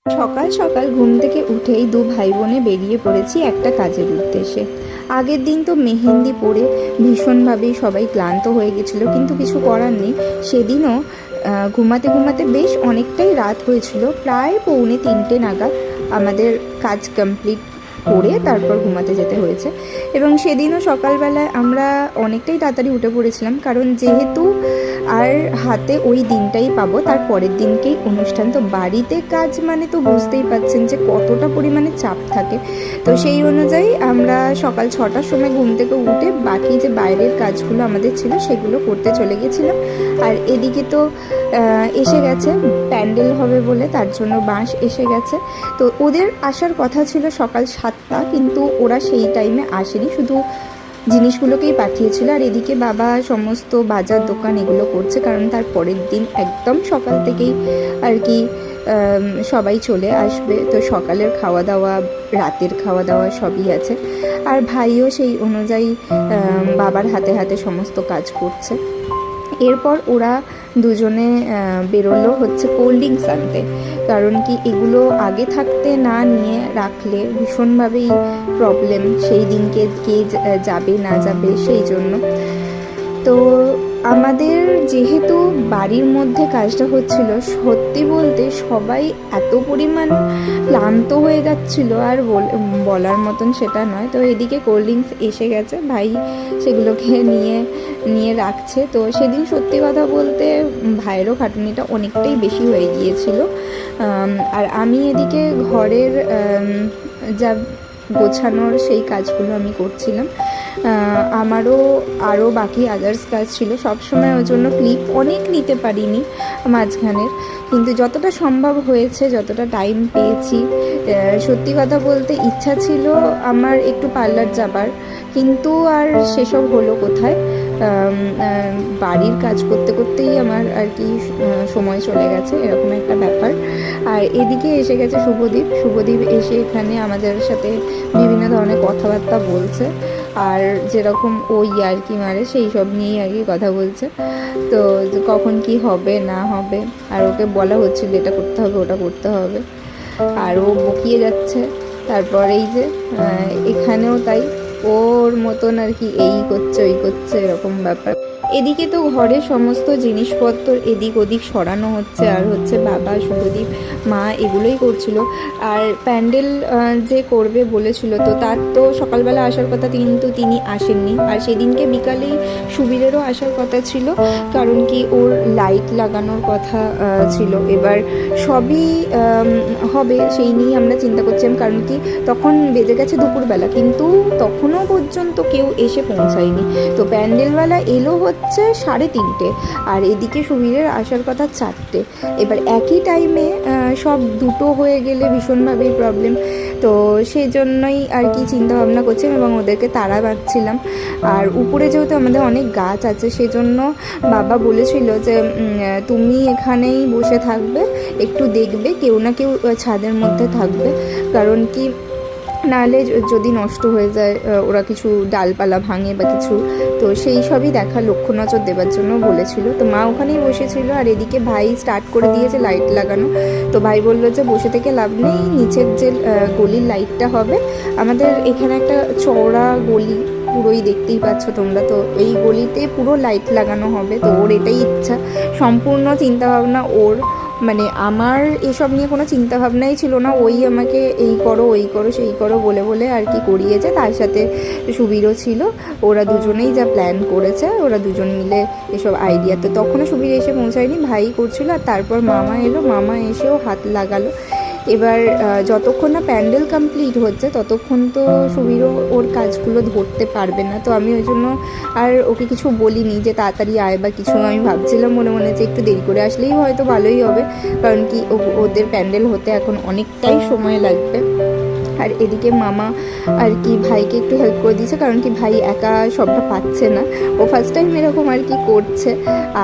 সকাল সকাল ঘুম থেকে উঠেই দু ভাই বোনে বেরিয়ে পড়েছি একটা কাজের উদ্দেশ্যে। আগের দিন তো মেহেন্দি পরে ভীষণভাবেই সবাই ক্লান্ত হয়ে গেছিলো, কিন্তু কিছু করার নেই। সেদিনও ঘুমাতে ঘুমাতে বেশ অনেকটাই রাত হয়েছিল, প্রায় 2:45 নাগাদ আমাদের কাজ কমপ্লিট করে তারপর ঘুমাতে যেতে হয়েছে। এবং সেদিনও সকালবেলায় আমরা অনেকটাই তাড়াতাড়ি উঠে পড়েছিলাম, কারণ যেহেতু আর হাতে ওই দিনটাই পাবো, তার পরের দিনকেই অনুষ্ঠান। তো বাড়িতে কাজ মানে তো বুঝতেই পাচ্ছেন যে কতটা পরিমাণে চাপ থাকে। তো সেই অনুযায়ী আমরা সকাল 6টার সময় ঘুম থেকে উঠে বাকি যে বাইরের কাজগুলো আমাদের ছিল সেগুলো করতে চলে গেছিলাম। আর এদিকে তো এসে গেছে প্যান্ডেল হবে বলে, তার জন্য বাঁশ এসে গেছে। তো ওদের আসার কথা ছিল সকাল 7টা, কিন্তু ওরা সেই টাইমে আসেনি, শুধু জিনিসগুলোকেই পাঠিয়েছিল। আর এদিকে বাবা সমস্ত বাজার দোকান এগুলো করছে, কারণ তার পরের দিন একদম সকাল থেকেই আর কি সবাই চলে আসবে। তো সকালের খাওয়া দাওয়া, রাতের খাওয়া দাওয়া সবই আছে। আর ভাইও সেই অনুযায়ী বাবার হাতে হাতে সমস্ত কাজ করছে। এরপর ওরা দুজনে বেরোলো হচ্ছে কোল্ড ড্রিঙ্কস আনতে, কারণ কি এগুলো আগে থাকতে না নিয়ে রাখলে ভীষণভাবেই প্রবলেম, সেই দিনকে কে যাবে না যাবে সেই জন্য। তো আমাদের যেহেতু বাড়ির মধ্যে কাজটা হচ্ছিল, সত্যি বলতে সবাই এত পরিমাণ ক্লান্ত হয়ে যাচ্ছিল আর বলার মতন সেটা নয়। তো এদিকে কোল্ড ড্রিঙ্কস এসে গেছে, ভাই সেগুলোকে নিয়ে নিয়ে রাখছে। তো সেদিন সত্যি কথা বলতে ভাইয়েরও খাটুনিটা অনেকটাই বেশি হয়ে গিয়েছিল। আর আমি এদিকে ঘরের যা গোছানোর সেই কাজগুলো আমি করছিলাম। আমারও আরও বাকি আদার্স কাজ ছিল, সবসময় ওর জন্য ক্লিপ অনেক নিতে পারিনি মাঝখানের, কিন্তু যতটা সম্ভব হয়েছে, যতটা টাইম পেয়েছি। সত্যি কথা বলতে ইচ্ছা ছিল আমার একটু পার্লার যাবার, কিন্তু আর সেসব হলো কোথায়। বাড়ির কাজ করতে করতেই আমার আর কি সময় চলে গেছে, এরকম একটা ব্যাপার। আর এদিকে এসে গেছে শুভদীপ এসে এখানে আমাদের সাথে বিভিন্ন ধরনের কথাবার্তা বলছে, আর যেরকম ও ইয়ার্কি মারে সেই সব নিয়েই আর কি কথা বলছে। তো কখন কি হবে না হবে, আর ওকে বলা হচ্ছিল এটা করতে হবে ওটা করতে হবে, আর ও বকিয়ে যাচ্ছে। তারপর এই যে এখানেও তাই, ওর মতন আর কি এই করছে ওই করছে এরকম ব্যাপার। এদিকে তো ঘরে সমস্ত জিনিসপত্র এদিক ওদিক সরানো হচ্ছে, আর হচ্ছে বাবা, শুভদীপ, মা এগুলোই করছিল। আর প্যান্ডেল যে করবে বলেছিল, তো তার তো সকালবেলা আসার কথা, কিন্তু তিনি আসেননি। আর সেদিনকে বিকালেই সুবীরেরও আসার কথা ছিল, কারণ কি ওর লাইট লাগানোর কথা ছিল। এবার সবই হবে সেই নিয়েই আমরা চিন্তা করছিলাম, কারণ কি তখন বেজে গেছে দুপুরবেলা, কিন্তু তখনও পর্যন্ত কেউ এসে পৌঁছায়নি। তো প্যান্ডেলওয়ালা এলো হচ্ছে 3:30, আর এদিকে সুবীরের আসার কথা 4টে। এবার একই টাইমে সব দুটো হয়ে গেলে ভীষণভাবেই প্রবলেম। তো সেই জন্যই আর কি চিন্তা ভাবনা করছিলাম এবং ওদেরকে তাড়া বাঁধছিলাম। আর উপরে যেহেতু আমাদের অনেক গাছ আছে, সেজন্য বাবা বলেছিল যে তুমি এখানেই বসে থাকবে, একটু দেখবে, কেউ না কেউ ছাদের মধ্যে থাকবে, কারণ কি নাহলে যদি নষ্ট হয়ে যায়, ওরা কিছু ডালপালা ভাঙে বা কিছু, তো সেই সবই দেখা, লক্ষ্য নজর দেওয়ার জন্য বলেছিল। তো মা ওখানেই বসেছিল, আর এদিকে ভাই স্টার্ট করে দিয়েছে লাইট লাগানো। তো ভাই বললো যে বসে থেকে লাভ নেই, নিচের যে গলির লাইটটা হবে, আমাদের এখানে একটা চওড়া গলি, পুরোই দেখতেই পাচ্ছ তোমরা, তো এই গলিতে পুরো লাইট লাগানো হবে। তো ওর এটাই ইচ্ছা, সম্পূর্ণ চিন্তাভাবনা ওর, মানে আমার এসব নিয়ে কোনো চিন্তাভাবনাই ছিল না। ওই আমাকে এই করো ওই করো সেই করো বলে বলে আর কি করিয়েছে। তার সাথে সুবীরও ছিল, ওরা দুজনেই যা প্ল্যান করেছে, ওরা দুজন মিলে এসব আইডিয়া। তো তখনও সুবীর এসে পৌঁছায়নি, ভাই করছিল। আর তারপর মামা এলো, মামা এসেও হাত লাগালো। এবার যতক্ষণ না প্যান্ডেল কমপ্লিট হচ্ছে ততক্ষণ তো সুবীরও ওর কাজগুলো ধরতে পারবে না। তো আমি ওই জন্য আর ওকে কিছু বলিনি যে তাড়াতাড়ি আয় বা কিছু। আমি ভাবছিলাম মনে মনে যে একটু দেরি করে আসলেই হয়তো ভালোই হবে, কারণ কি ওদের প্যান্ডেল হতে এখন অনেকটাই সময় লাগবে। আর এদিকে মামা আর কি ভাইকে একটু হেল্প করে দিয়েছে, কারণ কি ভাই একা সবটা পাচ্ছে না, ও ফার্স্ট টাইম এরকম আর কি করছে।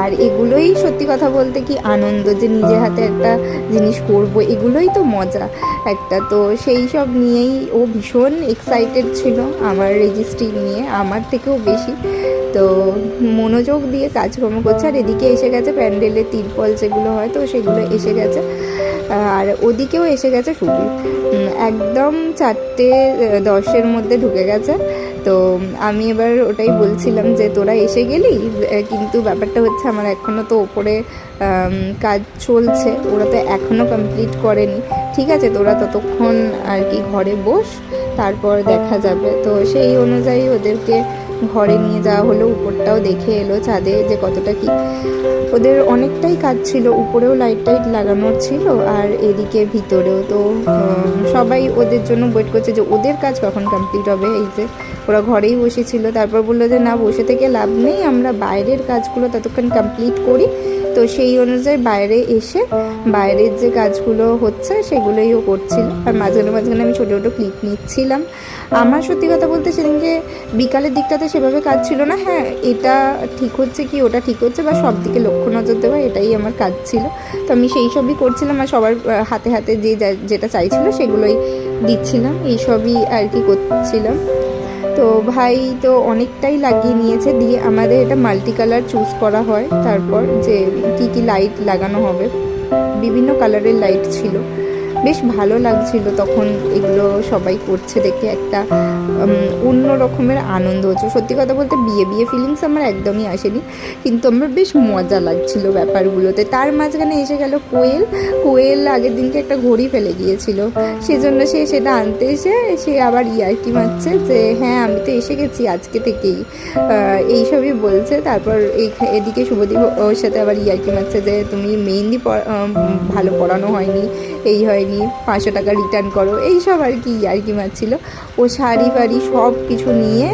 আর এগুলোই সত্যি কথা বলতে কি আনন্দ, যে নিজের হাতে একটা জিনিস করব, এগুলোই তো মজা একটা। তো সেই সব নিয়েই ও ভীষণ এক্সাইটেড ছিল আমার রেজিস্ট্রি নিয়ে, আমার থেকেও বেশি। তো মনোযোগ দিয়ে কাজকর্ম করছে। আর এদিকে এসে গেছে প্যান্ডেলের তিরপল যেগুলো হয়, তো সেগুলো এসে গেছে। আর ওদিকেও এসে গেছে সুবি, একদম 4:10 মধ্যে ঢুকে গেছে। তো আমি এবার ওটাই বলছিলাম যে তোরা এসে গেলি, কিন্তু ব্যাপারটা হচ্ছে আমার এখনও তো ওপরে কাজ চলছে, ওরা তো এখনও কমপ্লিট করেনি। ঠিক আছে, তোরা ততক্ষণ আর কি ঘরে বস, তারপর দেখা যাবে। তো সেই অনুযায়ী ওদেরকে ঘরে নিয়ে যাওয়া হলো, উপরটাও দেখে এলো ছাদে যে কতটা কি। ওদের অনেকটাই কাজ ছিল, উপরেও লাইট টাইট লাগানোর ছিল আর এদিকে ভিতরেও। তো সবাই ওদের জন্য ওয়েট করছে যে ওদের কাজ কখন কমপ্লিট হবে। এই যে ওরা ঘরেই বসেছিল, তারপর বললো যে না, বসে থেকে লাভ নেই, আমরা বাইরের কাজগুলো ততক্ষণ কমপ্লিট করি। তো সেই অনুযায়ী বাইরে এসে বাইরের যে কাজগুলো হচ্ছে সেগুলোই ও করছিল, আর মাঝখানে মাঝখানে আমি ছোটো ছোটো ক্লিপ নিচ্ছিলাম। আমার সত্যি কথা বলতে সেদিনকে বিকালের দিকটাতে সেভাবে কাজ ছিল না। হ্যাঁ, এটা ঠিক হচ্ছে কি ওটা ঠিক হচ্ছে বা সব দিকে লক্ষ্য নজর দেওয়া, এটাই আমার কাজ ছিল। তো আমি সেই সবই করছিলাম আর সবার হাতে হাতে যেটা চাইছিল সেগুলোই দিচ্ছিলাম, এইসবই আর কি করছিলাম। তো ভাই তো অনেকটাই লাগিয়ে নিয়েছে, দিয়ে আমাদের এটা মাল্টি কালার চুজ করা হয়, তারপর যে কি কি লাইট লাগানো হবে, বিভিন্ন কালারের লাইট ছিল, বেশ ভালো লাগছিল তখন এগুলো সবাই করছে দেখে, একটা অন্য রকমের আনন্দ হচ্ছে। সত্যি কথা বলতে বিয়ে বিয়ে ফিলিংস আমার একদমই আসেনি, কিন্তু আমার বেশ মজা লাগছিল ব্যাপারগুলোতে। তার মাঝখানে এসে গেল কোয়েল আগের দিনকে একটা ঘড়ি ফেলে গিয়েছিল, সেজন্য সেটা আনতে এসে সে আবার ইয়ার্কি মারছে যে হ্যাঁ আমি তো এসে গেছি আজকে থেকেই, এইসবই বলছে। তারপর এদিকে শুভদীপ ওর সাথে আবার ইয়ার্কি মারছে যে তুমি মেহেন্দি ভালো পড়ানো হয়নি, এই হয়নি, 500 টাকা রিটার্ন করো, এইসব আর কি ইয়ার্কি মারছিল। ও শাড়ি ফাড়ি সব কিছু নিয়ে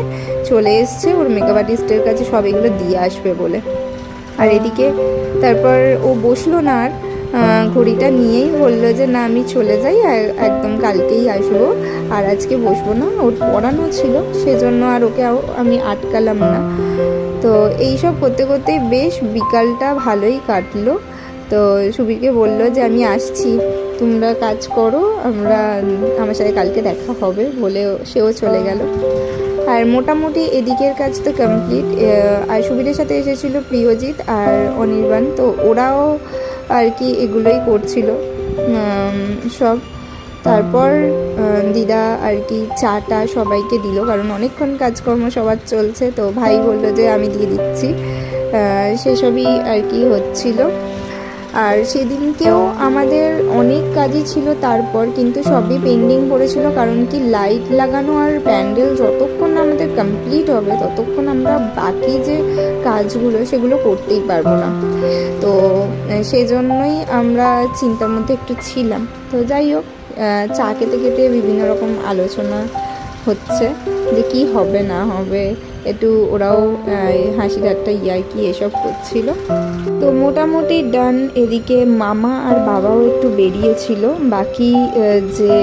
চলে এসছে ওর মেকআপ আর্টিস্টের কাছে সব এগুলো দিয়ে আসবে বলে। আর এদিকে তারপর ও বসলো না, আর ঘড়িটা নিয়েই বললো যে না আমি চলে যাই, একদম কালকেই আসবো, আর আজকে বসবো না, ওর পড়ানো ছিল সেজন্য আর ওকে আমি আটকালাম না। তো এইসব করতে করতেই বেশ বিকালটা ভালোই কাটলো। তো সুবীরকে বললো যে আমি আসছি, তোমরা কাজ করো, আমার সাথে কালকে দেখা হবে বলে সেও চলে গেল। আর মোটামুটি এদিকের কাজ তো কমপ্লিট। আর সুবীরের সাথে এসেছিলো প্রিয়জিৎ আর অনির্বাণ, তো ওরাও আর কি এগুলোই করছিল সব। তারপর দিদা আর কি চাটা সবাইকে দিল, কারণ অনেকক্ষণ কাজকর্ম সবার চলছে। তো ভাই বললো যে আমি দিয়ে দিচ্ছি, সেসবই আর কি হচ্ছিল। আর সেদিনকেও আমাদের অনেক কাজই ছিল তারপর, কিন্তু সবই পেন্ডিং পড়েছিল, কারণ কি লাইট লাগানো আর প্যান্ডেল যতক্ষণ আমাদের কমপ্লিট হবে ততক্ষণ আমরা বাকি যে কাজগুলো সেগুলো করতেই পারবো না। তো সেই জন্যই আমরা চিন্তার মধ্যে একটু ছিলাম। তো যাই হোক, চা খেতে খেতে বিভিন্ন রকম আলোচনা হচ্ছে যে কি হবে না হবে, একটু ওরাও হাসি ঠাট্টা ইয়ার্কি এসব করছিল। তো মোটামুটি ডান। এদিকে মামা আর বাবাও একটু বেরিয়েছিল বাকি যে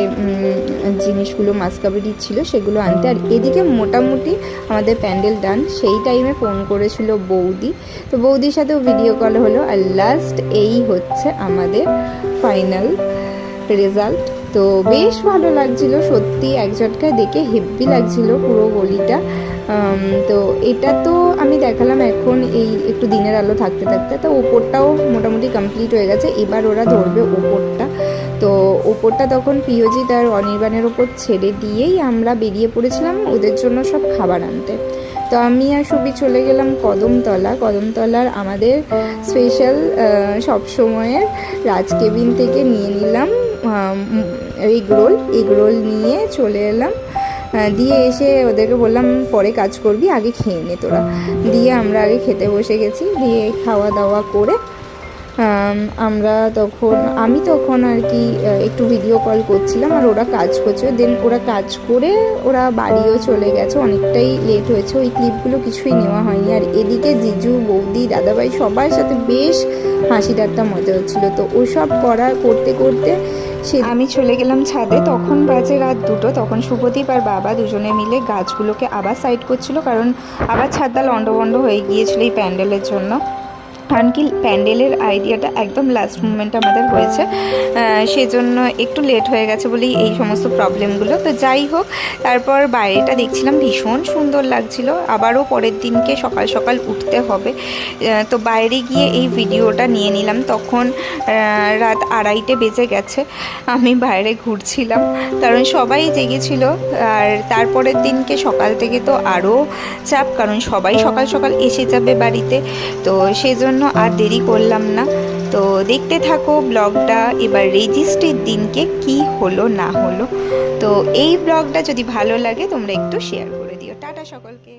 জিনিসগুলো মাসকাবাড়ি ছিল সেগুলো আনতে। আর এদিকে মোটামুটি আমাদের প্যান্ডেল ডান। সেই টাইমে ফোন করেছিল বৌদি, তো বৌদির সাথেও ভিডিও কল হলো। আর লাস্ট এই হচ্ছে আমাদের ফাইনাল রেজাল্ট। তো বেশ ভালো লাগছিল সত্যি, এক ঝটকায় দেখে হেব্বি লাগছিল পুরো গলিটা। তো এটা তো আমি দেখালাম এখন এই একটু দিনের আলো থাকতে থাকতে। তো ওপরটাও মোটামুটি কমপ্লিট হয়ে গেছে, এবার ওরা ধরবে ওপরটা। তো ওপরটা তখন প্রিয়জিৎ আর অনির্বাণের ওপর ছেড়ে দিয়েই আমরা বেরিয়ে পড়েছিলাম ওদের জন্য সব খাবার আনতে। তো আমি আর সুবি চলে গেলাম কদমতলার আমাদের স্পেশাল সবসময়ের রাজকেবিন থেকে নিয়ে নিলাম এগরোল নিয়ে চলে এলাম। দিয়ে এসে ওদেরকে বললাম পরে কাজ করবি, আগে খেয়ে নে তোরা। দিয়ে আমরা আগে খেতে বসে গেছি। দিয়ে খাওয়া দাওয়া করে আমি তখন আর কি একটু ভিডিও কল করছিলাম, আর ওরা কাজ করছে। দেন ওরা কাজ করে ওরা বাড়িও চলে গেছে, অনেকটাই লেট হয়েছে, ওই ক্লিপগুলো কিছুই নেওয়া হয়নি। আর এদিকে জিজু, বৌদি, দাদাভাই সবার সাথে বেশ হাসি ঠাট্টা মজা হচ্ছিলো। তো ওসব করতে করতে আমি চলে গেলাম ছাদে। তখন বাজে রাত 2টো। তখন শুভদীপ আর বাবা দুজনে মিলে গাছগুলোকে আবার সাইড করছিল, কারণ আবার ছাদটা লন্ডভন্ড হয়ে গিয়েছিল এই প্যান্ডেলের জন্য। কারণ কি প্যান্ডেলের আইডিয়াটা একদম লাস্ট মুমেন্ট আমাদের হয়েছে, সেজন্য একটু লেট হয়ে গেছে বলেই এই সমস্ত প্রবলেমগুলো। তো যাই হোক, তারপর বাইরেটা দেখছিলাম, ভীষণ সুন্দর লাগছিল। আবারও পরের দিনকে সকাল সকাল উঠতে হবে, তো বাইরে গিয়ে এই ভিডিওটা নিয়ে নিলাম। তখন রাত 2:30 বেজে গেছে, আমি বাইরে ঘুরছিলাম কারণ সবাই জেগেছিল। আর তারপরের দিনকে সকাল থেকে তো আরও চাপ, কারণ সবাই সকাল সকাল এসে যাবে বাড়িতে, তো সেজন্য আর দেরি করলাম না। তো দেখতে থাকো ব্লগটা, এবার রেজিস্ট্রির দিনকে কি হলো না হলো। তো এই ব্লগটা যদি ভালো লাগে তোমরা একটু শেয়ার করে দিও। টাটা সকলকে।